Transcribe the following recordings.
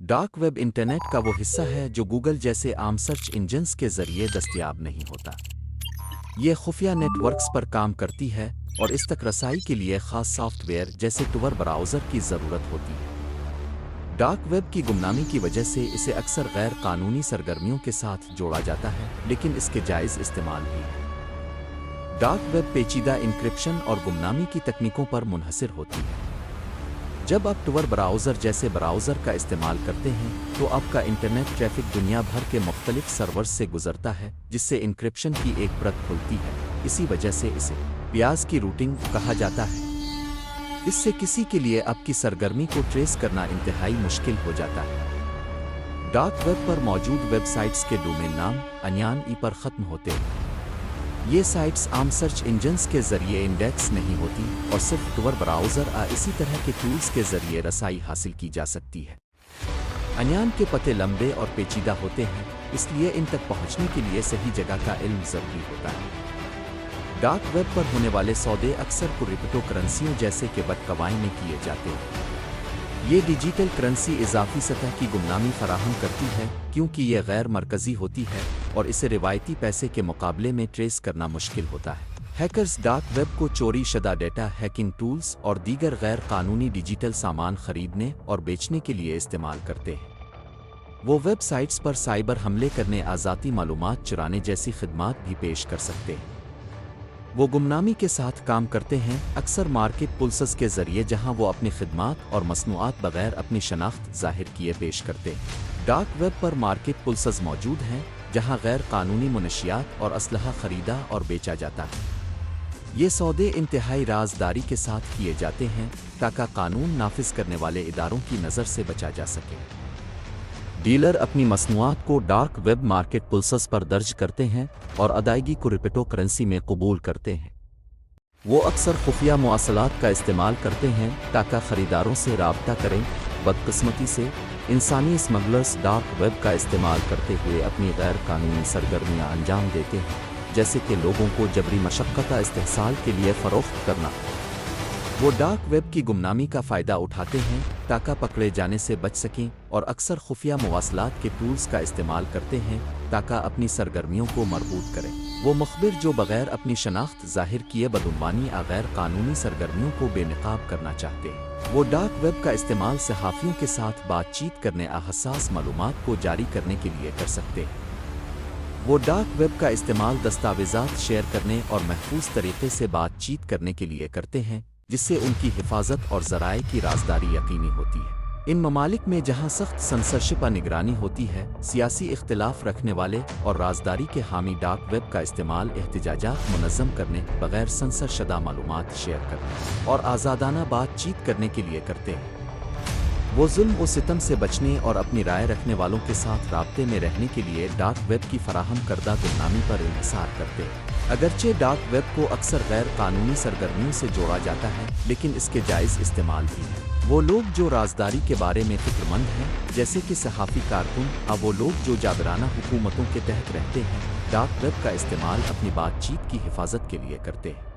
Dark web internet का वो हिस्सा है जो गूगल जैसे आम सर्च इंजन्स के जरिए दस्तयाब नहीं होता। ये खुफिया नेटवर्क्स पर काम करती है और इस तक रसाई के लिए खास सॉफ्टवेयर जैसे टूर ब्राउज़र की ज़रूरत होती है। डार्क वेब की गुमनामी की वजह से इसे अक्सर गैर कानूनी सरगर्मियों के साथ जोड़ा जाता है, लेकिन इसके जायज़ इस्तेमाल भी है। डार्क वेब पेचीदा इंक्रिप्शन और गुमनामी की तकनीकों पर मुनहसर होती है। जब आप टूर ब्राउज़र जैसे ब्राउज़र का इस्तेमाल करते हैं तो आपका इंटरनेट ट्रैफिक दुनिया भर के मुख्तलिफ सर्वर्स से गुजरता है, जिससे इंक्रिप्शन की एक परत खुलती है। इसी वजह से इसे प्याज की रूटिंग कहा जाता है। इससे किसी के लिए आपकी सरगर्मी को ट्रेस करना इंतहाई मुश्किल हो जाता है। डार्क वेब पर मौजूद वेबसाइट्स के डोमेन नाम अनयान ई पर ख़त्म होते हैं। ये साइट्स आम सर्च इंजन्स के ज़रिए इंडेक्स नहीं होती और सिर्फ टूर ब्राउज़र इसी तरह के टूल्स के ज़रिए रसाई हासिल की जा सकती है। अनयान के पते लंबे और पेचीदा होते हैं, इसलिए इन तक पहुंचने के लिए सही जगह का इल्म ज़रूरी होता है। डार्क वेब पर होने वाले सौदे अक्सर क्रिप्टो करेंसियों जैसे कि बिटकॉइन में किए जाते हैं। ये डिजिटल करेंसी इजाफी सतह की गुमनामी फराहम करती है, क्योंकि यह गैर मरकज़ी होती है और इसे रिवायती पैसे के मुकाबले में ट्रेस करना मुश्किल होता है। हैकर्स डार्क वेब को चोरी शुदा डेटा, हैकिंग टूल्स और दीगर गैर कानूनी डिजिटल सामान खरीदने और बेचने के लिए इस्तेमाल करते हैं। वो वेबसाइट्स पर साइबर हमले करने, आज़ाती मालूमात चुराने जैसी खिदमात भी पेश कर सकते हैं। वो गुमनामी के साथ काम करते हैं, अक्सर मार्केट पुल्सेस के ज़रिए, जहां वो अपनी खिदमात और मसनूआत बगैर अपनी शनाख्त ज़ाहिर किए पेश करते हैं। डार्क वेब पर मार्केट पुल्सेस मौजूद हैं, जहां गैर कानूनी मुनशियात और असलहा खरीदा और बेचा जाता है। ये सौदे इंतहाई राजदारी के साथ किए जाते हैं ताकि कानून नाफिज करने वाले इदारों की नज़र से बचा जा सके। डीलर अपनी मसनूआत को डार्क वेब मार्केट पुल्सेस पर दर्ज करते हैं और अदायगी को क्रिप्टो करेंसी में कबूल करते हैं। वो अक्सर खुफिया मवासलात का इस्तेमाल करते हैं ताकि ख़रीदारों से राब्ता करें। बदकिस्मती से इंसानी स्मगलर्स डार्क वेब का इस्तेमाल करते हुए अपनी गैर कानूनी सरगर्मियाँ अंजाम देते हैं, जैसे कि लोगों को जबरी मशक्क़त इस्तेहसाल के लिए फ़रोख्त करना। वो डार्क वेब की गुमनामी का फ़ायदा उठाते हैं ताकि पकड़े जाने से बच सकें और अक्सर खुफिया मवासलात के टूल्स का इस्तेमाल करते हैं ताकि अपनी सरगर्मियों को मरबूत करें। वो मुखबिर जो बग़ैर अपनी शनाख्त ज़ाहिर किए बदुनवानी गैर कानूनी सरगर्मियों को बेनकाब करना चाहते हैं। वो डार्क वेब का इस्तेमाल सहाफ़ियों के साथ बातचीत करने, हसास मालूमात को जारी करने के लिए कर सकते हैं। वो डार्क वेब का इस्तेमाल दस्तावेज़ात शेयर करने और महफूज तरीके से बातचीत करने के लिए करते हैं, जिससे उनकी हिफाजत और ज़राए की राजदारी यकीनी होती है। इन ममालिक में जहाँ सख्त सेंसरशिप निगरानी होती है, सियासी इख्तिलाफ रखने वाले और राजदारी के हामी डार्क वेब का इस्तेमाल एहतजाजात मुनज़्ज़म करने, बग़ैर सेंसर शुदा मालूमात शेयर करने और आज़ादाना बातचीत करने के लिए करते हैं। वो जुल्म व सितम से बचने और अपनी राय रखने वालों के साथ राब्ते में रहने के लिए डार्क वेब की फराहम करदा गुमनामी पर इन्हिसार करते हैं। अगरचे डार्क वेब को अक्सर गैर कानूनी सरगर्मियों से जोड़ा जाता है, लेकिन इसके जायज़ इस्तेमाल भी है। वो लोग जो राजदारी के बारे में फ़िक्रमंद हैं, जैसे कि सहाफ़ी कारकुन, वो लोग जो जाबराना हुकूमतों के तहत रहते हैं, डार्क वेब का इस्तेमाल अपनी बातचीत की हिफाजत के लिए करते हैं।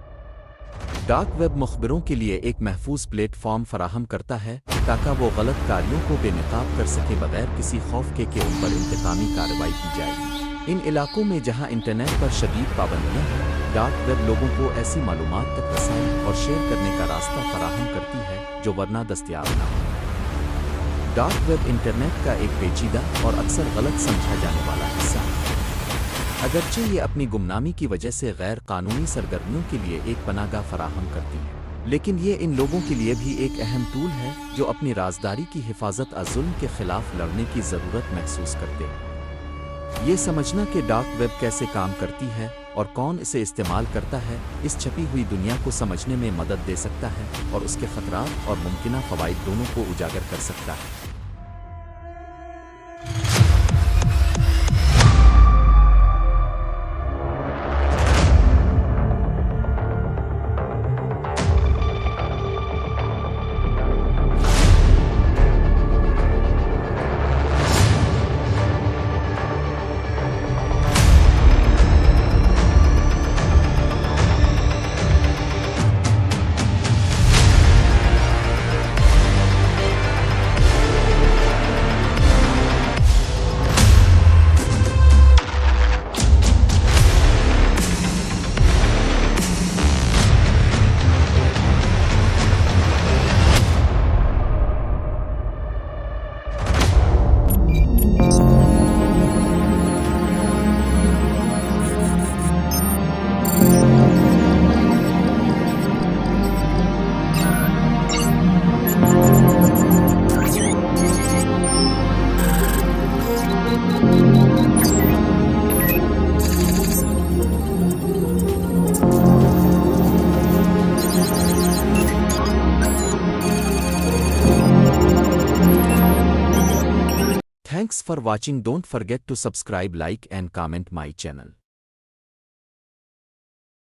डार्क वेब मुखबिरों के लिए एक महफूज प्लेटफॉर्म फराहम करता है ताकि वो गलत कार्यों को बेनकाब कर सके बगैर किसी खौफ के उन पर इंतकामी कार्रवाई की जाएगी। इन इलाकों में जहां इंटरनेट पर शदीद पाबंदियां हैं, डार्क वेब लोगों को ऐसी मालूमात तक रसाई और शेयर करने का रास्ता फराहम करती है जो वरना दस्तयाब न हो। डार्क वेब इंटरनेट का एक पेचीदा और अक्सर गलत समझा जाने वाला हिस्सा है। अगरचे ये अपनी गुमनामी की वजह से गैर कानूनी सरगर्मियों के लिए एक पनाहगाह फराहम करती है, लेकिन ये इन लोगों के लिए भी एक अहम टूल है जो अपनी राजदारी की हिफाजत जुल्म के खिलाफ लड़ने की ज़रूरत महसूस करते हैं। ये समझना कि डार्क वेब कैसे काम करती है और कौन इसे इस्तेमाल करता है, इस छपी हुई दुनिया को समझने में मदद दे सकता है और उसके ख़तरात और मुमकिना फ़वाइद दोनों को उजागर कर सकता है। for watching. Don't forget to subscribe, like and comment my channel.